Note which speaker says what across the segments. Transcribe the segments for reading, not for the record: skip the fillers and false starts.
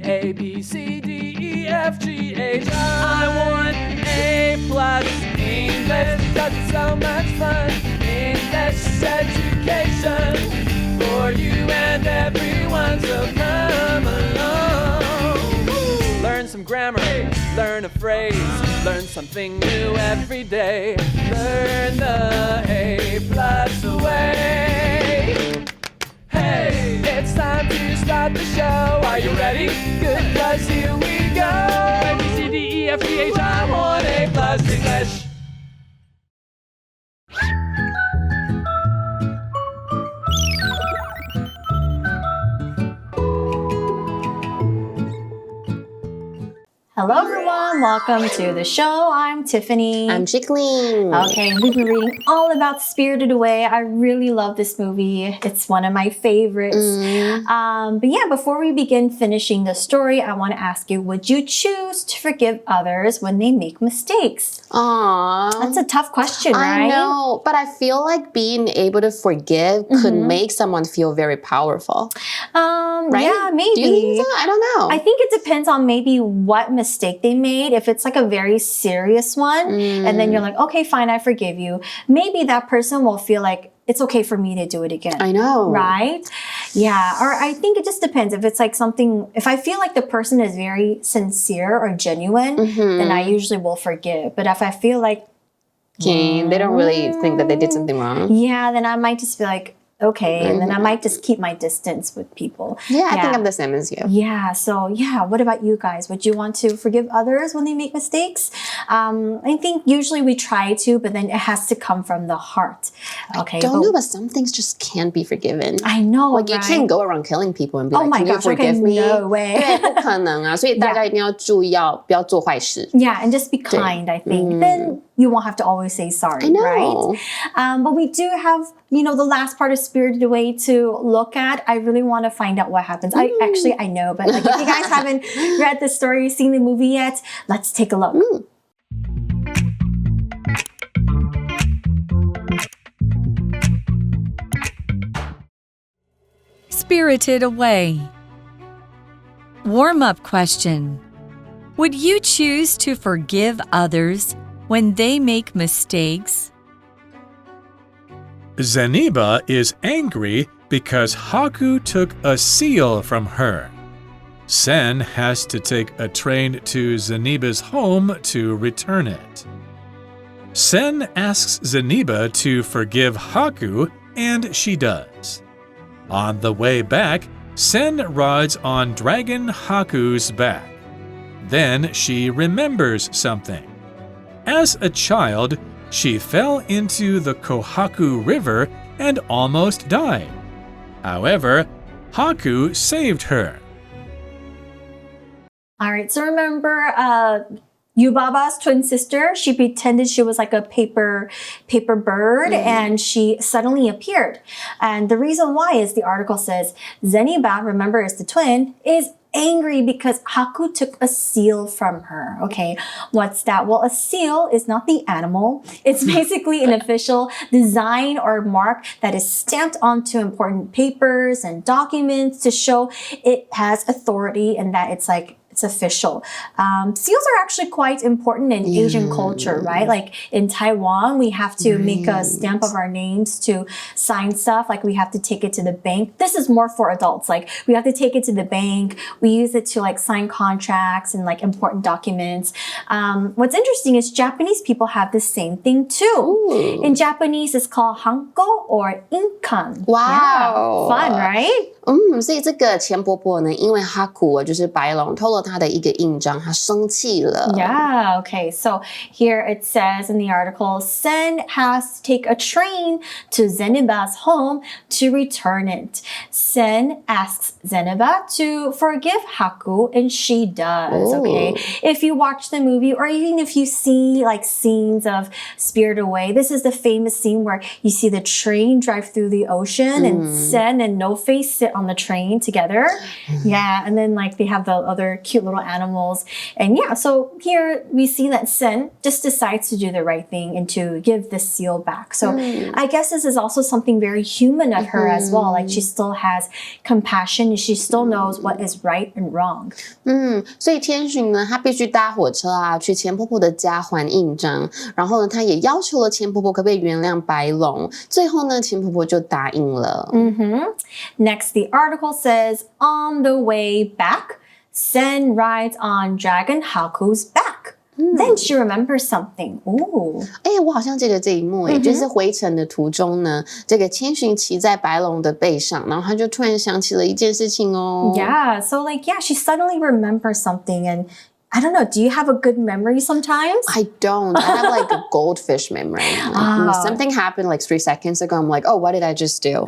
Speaker 1: A, B, C, D, E, F, G, H, I want A+ English because it's so much fun. English education for you and everyone, so come along. Learn some grammar, learn a phrase, learn something new every day. Learn the A+ way. Hey, it's time to start the show. Are you ready? Good, 'cause here we go. A, B, C, D, E, F, G, H, I want A+ English.
Speaker 2: Hello everyone, welcome to the show. I'm Tiffany.
Speaker 3: I'm Jacqueline.
Speaker 2: Okay, we've been reading all about Spirited Away. I really love this movie. It's one of my favorites. But yeah, before we begin finishing the story, I want to ask you, would you choose to forgive others when they make mistakes?
Speaker 3: Aww.
Speaker 2: That's a tough question, right?
Speaker 3: I know, but I feel like being able to forgive could make someone feel very powerful. Right?
Speaker 2: Yeah, maybe.
Speaker 3: Do you think so? I don't know.
Speaker 2: I think it depends on maybe what mistake they made. If it's like a very serious one, and then you're like, okay, fine, I forgive you. Maybe that person will feel like it's okay for me to do it again.
Speaker 3: I know.
Speaker 2: Right? Yeah. Or I think it just depends. If it's like something, if I feel like the person is very sincere or genuine, then I usually will forgive. But if I feel like
Speaker 3: they don't really think that they did something wrong.
Speaker 2: Yeah, then I might just be like, okay, and then I might just keep my distance with people.
Speaker 3: Yeah, I think I'm the same as you.
Speaker 2: Yeah, so yeah, what about you guys? Would you want to forgive others when they make mistakes? I think usually we try to, but then it has to come from the heart. Okay,
Speaker 3: I don't know, but some things just can't be forgiven.
Speaker 2: I know,
Speaker 3: like you
Speaker 2: right?
Speaker 3: can't go around killing people and be
Speaker 2: Oh
Speaker 3: like,
Speaker 2: my
Speaker 3: can you
Speaker 2: gosh,
Speaker 3: forgive me?
Speaker 2: No way.
Speaker 3: 对，不可能啊，所以大家一定要注意，不要做坏事。
Speaker 2: Yeah, and just be kind, I think. Then you won't have to always say sorry,
Speaker 3: I know.
Speaker 2: right? But we do have, the last part of Spirited Away to look at. I really want to find out what happens. I know, but like if you guys haven't read the story, seen the movie yet, let's take a look.
Speaker 4: Spirited Away. Warm-up question. Would you choose to forgive others when they make mistakes?
Speaker 5: Zeniba is angry because Haku took a seal from her. Sen has to take a train to Zeniba's home to return it. Sen asks Zeniba to forgive Haku, and she does. On the way back, Sen rides on Dragon Haku's back. Then she remembers something. As a child, she fell into the Kohaku River and almost died. However, Haku saved her.
Speaker 2: All right, so remember Yubaba's twin sister, she pretended she was like a paper bird and she suddenly appeared. And the reason why is the article says Zeniba, remember is the twin, is angry because Haku took a seal from her. Okay, what's that? Well, a seal is not the animal. It's basically an official design or mark that is stamped onto important papers and documents to show it has authority and that it's official. Seals are actually quite important in Asian culture, right? Like in Taiwan, we have to make a stamp of our names to sign stuff. Like we have to take it to the bank. This is more for adults. Like we have to take it to the bank. We use it to like sign contracts and like important documents. What's interesting is Japanese people have the same thing too. Ooh. In Japanese, it's called hanko or inkan.
Speaker 3: Wow.
Speaker 2: Yeah, fun, right?
Speaker 3: 所以这个钱伯伯呢，因为哈库就是白龙偷了他的一个印章，他生气了。
Speaker 2: Yeah, okay. So here it says in the article, Sen has to take a train to Zeniba's home to return it. Sen asks Zeniba to forgive Haku, and she does.
Speaker 3: Ooh.
Speaker 2: Okay. If you watch the movie, or even if you see like scenes of Spirited Away, this is the famous scene where you see the train drive through the ocean, and Sen and No Face sit on the train together. Yeah, and then like they have the other cute little animals. And yeah, so here we see that Sen just decides to do the right thing and to give the seal back. So I guess this is also something very human of her as well. Like she still has compassion and she still knows what is right and wrong.
Speaker 3: 所以天巡呢，他必须搭火车啊，去钱婆婆的家还印章。然后呢，他也要求了钱婆婆可不可以原谅白龙。最后呢，钱婆婆就答应了。
Speaker 2: Next, the article says, on the way back, Sen rides on Dragon Haku's back. Then she remembers something. Ooh.
Speaker 3: 我好像记得这一幕就是回程的途中呢，这个千寻骑在白龙的背上，然后他就突然想起了一件事情哦。
Speaker 2: Yeah, so she suddenly remembers something and I don't know, do you have a good memory sometimes?
Speaker 3: I don't. I have like a goldfish memory. Something happened like 3 seconds ago. I'm like, oh, what did I just do?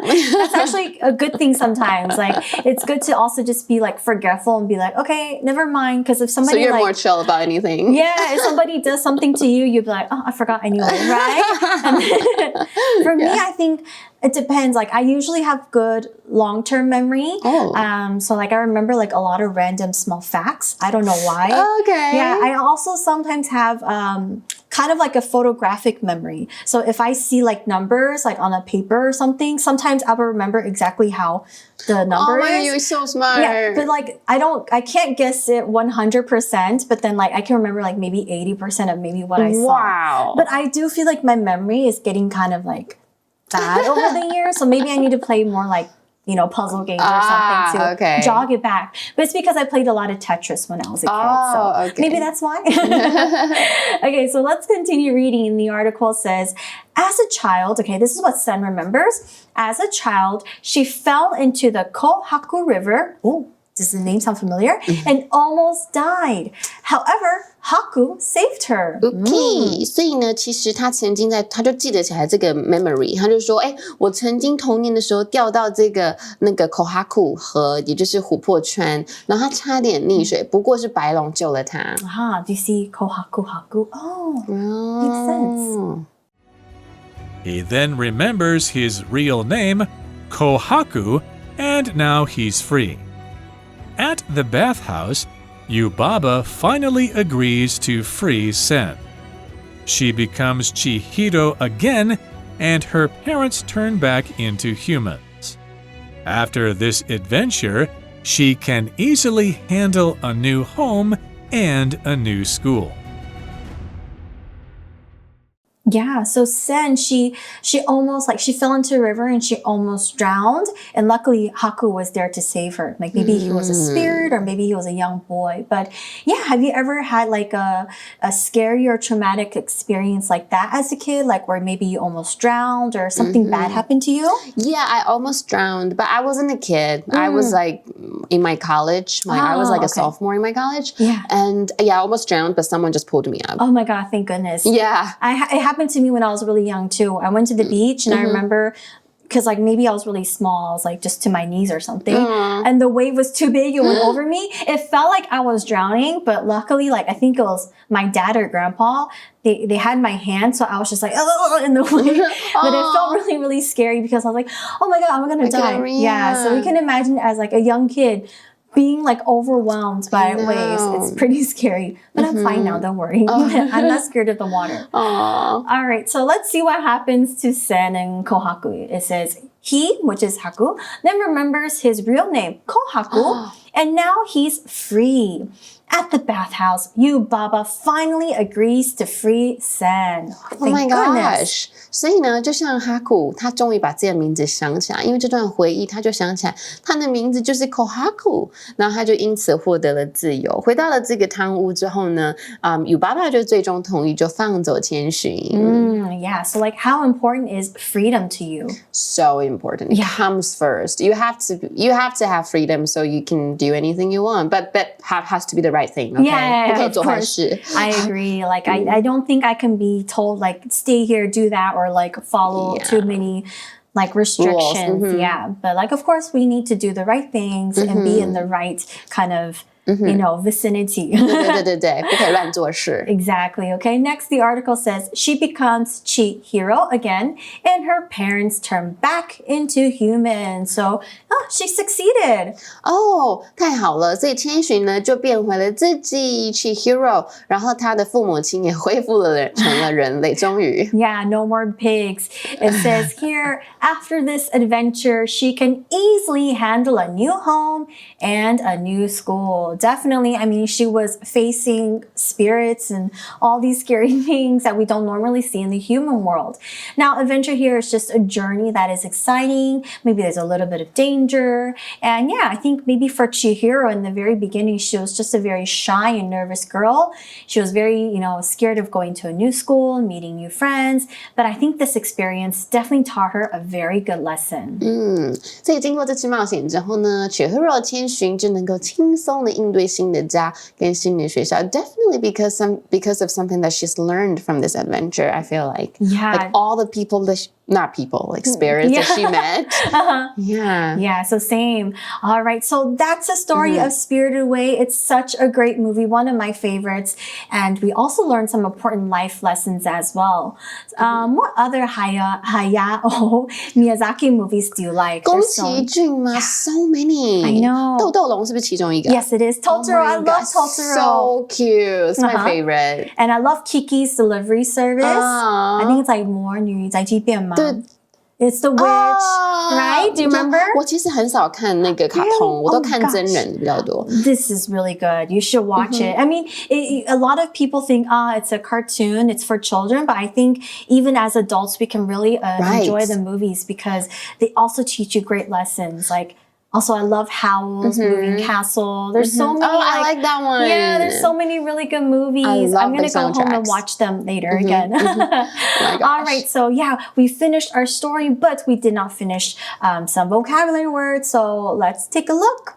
Speaker 2: That's actually a good thing sometimes. Like, it's good to also just be like forgetful and be like, okay, never mind. Because if somebody
Speaker 3: so you're more chill about anything.
Speaker 2: Yeah, if somebody does something to you, you'd be like, oh, I forgot anyway, right? And for me, I think it depends. Like I usually have good long-term memory. So like I remember like a lot of random small facts. I don't know why.
Speaker 3: Okay.
Speaker 2: Yeah, I also sometimes have kind of like a photographic memory. So if I see like numbers like on a paper or something, sometimes I will remember exactly how the number is.
Speaker 3: You're so smart.
Speaker 2: Yeah, but like I can't guess it 100%, but then like I can remember like maybe 80% of maybe what I saw.
Speaker 3: Wow.
Speaker 2: But I do feel like my memory is getting kind of like bad over the years. So maybe I need to play more like, puzzle games or something to jog it back. But it's because I played a lot of Tetris when I was a kid. So maybe that's why. Okay, so let's continue reading. The article says, as a child, okay, this is what Sen remembers. As a child, she fell into the Kohaku River. Oh, does the name sound familiar? And almost died. However, Haku saved her.
Speaker 3: Okay. 所以呢，其实他曾经他就记得起来这个 memory， 他就说，我曾经童年的时候掉到那个 Kohaku 河，也就是琥珀川，然后他差点溺水，不过是白龙救了他。
Speaker 2: Do you see Kohaku Haku? Oh, makes sense.
Speaker 5: He then remembers his real name, Kohaku, and now he's free. At the bathhouse, Yubaba finally agrees to free Sen. She becomes Chihiro again, and her parents turn back into humans. After this adventure, she can easily handle a new home and a new school.
Speaker 2: Yeah, so Sen, she almost she fell into a river and she almost drowned. And luckily Haku was there to save her. Like maybe he was a spirit or maybe he was a young boy. But yeah, have you ever had like a scary or traumatic experience like that as a kid? Like where maybe you almost drowned or something bad happened to you?
Speaker 3: Yeah, I almost drowned, but I wasn't a kid. I was like in my college. Like I was like a sophomore in my college.
Speaker 2: Yeah.
Speaker 3: And yeah, I almost drowned, but someone just pulled me up.
Speaker 2: Oh my God, thank goodness.
Speaker 3: Yeah.
Speaker 2: It happened to me when I was really young too. I went to the beach and I remember because like maybe I was really small, I was like just to my knees or something, and the wave was too big, it went over me. It felt like I was drowning, but luckily like I think it was my dad or grandpa, they had my hand, so I was just like in the wave. But it felt really, really scary because I was like, oh my God, I'm gonna die. Yeah, so we can imagine as like a young kid being like overwhelmed by waves. It's pretty scary, but I'm fine now, don't worry. I'm not scared of the water. All right, so let's see what happens to Sen and Kohaku. It says he, which is Haku, then remembers his real name, Kohaku, and now he's free. At the bathhouse, Yubaba finally agrees to free Sen.
Speaker 3: Oh my gosh. 所以呢，就像哈库，他终于把自己的名字想起来，因为这段回忆，他就想起来他的名字就是 Kohaku， 然后他就因此获得了自由。回到了这个汤屋之后呢，Yubaba 就最终同意，就放走千寻。
Speaker 2: Yeah, so like how important is freedom to you?
Speaker 3: So important. It comes first. You have to have freedom so you can do anything you want, but has to be the right thing. Okay?
Speaker 2: Yeah,
Speaker 3: 不可以做坏事。
Speaker 2: I agree. Like I don't think I can be told like stay here, do that, or like follow too many like restrictions. Yeah, but like of course we need to do the right things and be in the right kind of vicinity.
Speaker 3: 对，不可以乱做事。
Speaker 2: Exactly. Okay. Next, the article says she becomes Chihiro again, and her parents turn back into humans. So, she succeeded.
Speaker 3: 哦，太好了！所以千寻呢就变回了自己 Chihiro， 然后她的父母亲也恢复了成了人类，终于。
Speaker 2: Yeah, no more pigs. It says here, after this adventure, she can easily handle a new home and a new school. Definitely, I mean, she was facing spirits and all these scary things that we don't normally see in the human world. Now, adventure here is just a journey that is exciting. Maybe there's a little bit of danger. And yeah, I think maybe for Chihiro in the very beginning, she was just a very shy and nervous girl. She was very, scared of going to a new school, meeting new friends. But I think this experience definitely taught her a very good lesson.
Speaker 3: 所以经过这次冒险之后呢 Chihiro 千寻就能够轻松的应对新的家跟新的学校 Definitely because of something that she's learned from this adventure, I feel like.
Speaker 2: Yeah.
Speaker 3: Like all the people that spirits that she met.
Speaker 2: Yeah, so same. All right, so that's the story of Spirited Away. It's such a great movie, one of my favorites. And we also learned some important life lessons as well. What other Hayao Miyazaki movies do you like?
Speaker 3: 宫崎骏吗 So many.
Speaker 2: I know.
Speaker 3: 豆豆龙是不是其中一个
Speaker 2: Yes, it is. Totoro. I love Totoro.
Speaker 3: So cute. It's my favorite.
Speaker 2: And I love Kiki's delivery service. I think it's like 魔女宅急便吗 It's the witch, right? Do you remember?
Speaker 3: 我其实很少看那个卡通，我都看真人比较多。
Speaker 2: This is really good. You should watch it. I mean, a lot of people think, it's a cartoon, it's for children, but I think even as adults, we can really enjoy the movies because they also teach you great lessons. Like, also, I love Howl's Moving Castle. There's so many.
Speaker 3: Oh, I like that one.
Speaker 2: Yeah, there's so many really good movies. I'm going to go home and watch them later again. All right, so yeah, we finished our story, but we did not finish some vocabulary words. So let's take a look.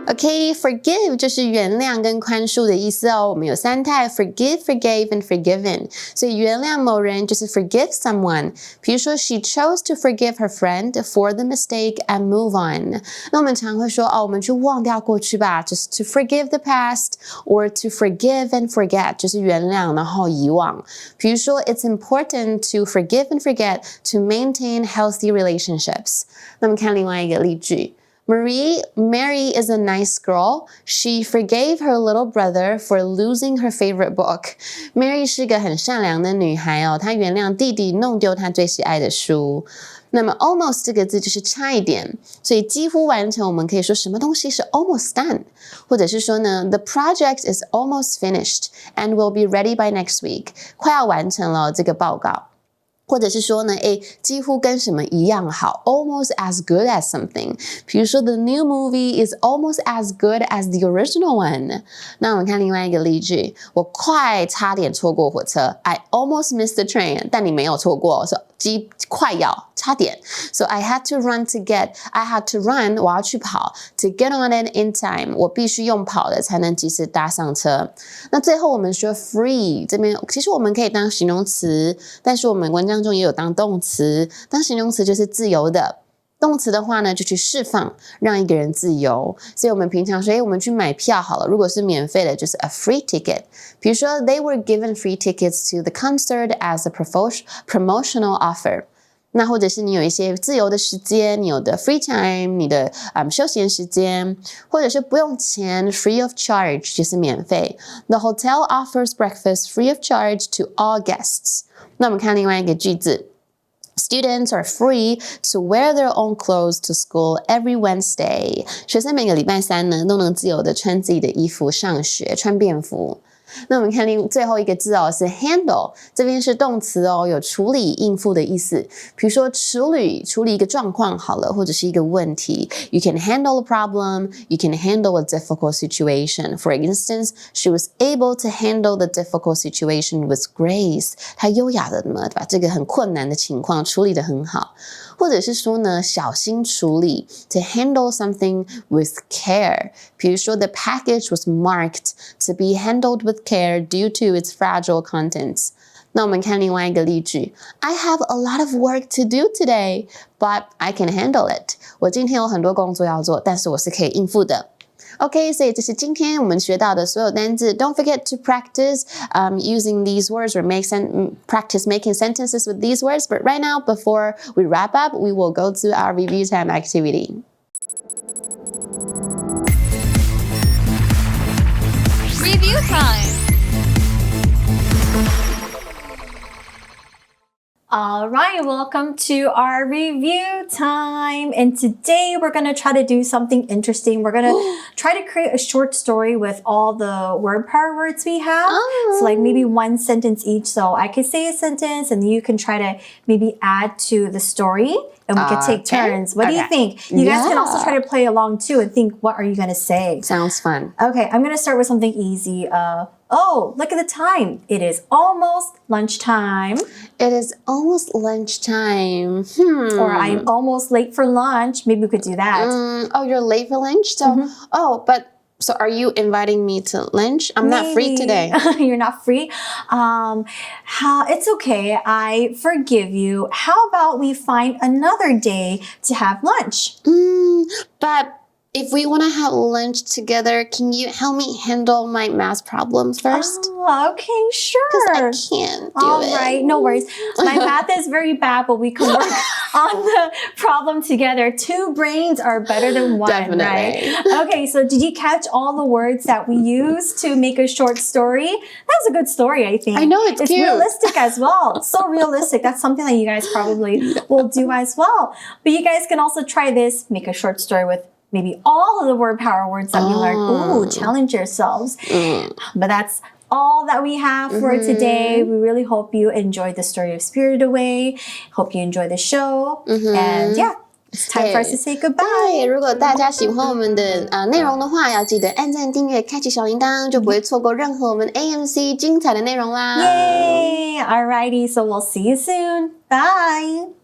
Speaker 3: OK, forgive 就是原谅跟宽恕的意思哦。我们有三态 forgive, forgave, and forgiven. 所以原谅某人就是 forgive someone. 比如说 she chose to forgive her friend for the mistake and move on. 那我们常会说我们去忘掉过去吧，就是 to forgive the past or to forgive and forget 就是原谅然后遗忘。比如说 it's important to forgive and forget to maintain healthy relationships. 那么看另外一个例句。Mary is a nice girl. She forgave her little brother for losing her favorite book. Mary 是个很善良的女孩哦，她原谅弟弟弄丢她最喜爱的书。那么 almost 这个字就是差一点，所以几乎完成我们可以说什么东西是 almost done， 或者是说呢 the project is almost finished and will be ready by next week. 快要完成了这个报告。或者是说呢几乎跟什么一样好 almost as good as something 比如说 the new movie is almost as good as the original one 那我们看另外一个例句我差点错过火车 I almost missed the train 但你没有错过快要差点 so I had to run 我要去跑 to get on it in time 我必须用跑的才能及时搭上车那最后我们说 free 这边其实我们可以当形容词但是我们文章中也有当动词当形容词就是自由的动词的话呢就去释放让一个人自由所以我们平常说我们去买票好了如果是免费的就是 a free ticket 比如说 they were given free tickets to the concert as a promotional offer 那或者是你有一些自由的时间你有的 free time 你的休闲时间或者是不用钱 free of charge 就是免费 The hotel offers breakfast free of charge to all guests 那我们看另外一个句子Students are free to wear their own clothes to school every Wednesday. 学生每个礼拜三呢都能自由的穿自己的衣服上学，穿便服。那我们看最后一个字是 handle 这边是动词有处理应付的意思比如说处理一个状况好了或者是一个问题 You can handle a problem You can handle a difficult situation For instance She was able to handle the difficult situation with grace 她优雅的把这个很困难的情况处理得很好或者是说呢小心处理 To handle something with care 比如说 The package was marked to be handled with care due to its fragile contents 那我们看另外一个例句 I have a lot of work to do today but I can handle it 我今天有很多工作要做但是我是可以应付的 OK， 所以这是今天我们学到的所有单字。Don't forget to practice using these words or practice making sentences with these words. But right now, before we wrap up, we will go to our review time activity.
Speaker 4: Review time.
Speaker 2: All right, welcome to our review time. And today we're going to try to do something interesting. We're going to try to create a short story with all the word power words we have. So like maybe one sentence each. So I could say a sentence and you can try to maybe add to the story and we could take turns. What do you think? You guys can also try to play along too and think, what are you going to say?
Speaker 3: Sounds fun.
Speaker 2: Okay, I'm going to start with something easy. Oh, look at the time. It is almost lunchtime.
Speaker 3: It is almost lunchtime.
Speaker 2: Or I'm almost late for lunch. Maybe we could do that.
Speaker 3: Oh, you're late for lunch? So, so are you inviting me to lunch? I'm not free today.
Speaker 2: You're not free? It's okay. I forgive you. How about we find another day to have lunch?
Speaker 3: But if we want to have lunch together, can you help me handle my math problems first?
Speaker 2: Oh, okay, sure.
Speaker 3: Because I can't do it.
Speaker 2: All right, no worries. My math is very bad, but we can work on the problem together. Two brains are better than one,
Speaker 3: Definitely.
Speaker 2: Right? Okay, so did you catch all the words that we used to make a short story? That was a good story, I think.
Speaker 3: I know, it's cute.
Speaker 2: Realistic as well. It's so realistic. That's something that you guys probably will do as well. But you guys can also try this, make a short story with maybe all of the word power words that we learned. Ooh, challenge yourselves. But that's all that we have for today. We really hope you enjoyed the story of Spirited Away. Hope you enjoy the show. And yeah, it's time for us to say goodbye.
Speaker 3: 对，如果大家喜欢我们的内容的话，要记得按赞、订阅、开启小铃铛，就不会错过任何我们 AMC 精彩的内容啦。
Speaker 2: Yay! Alrighty, so we'll see you soon. Bye!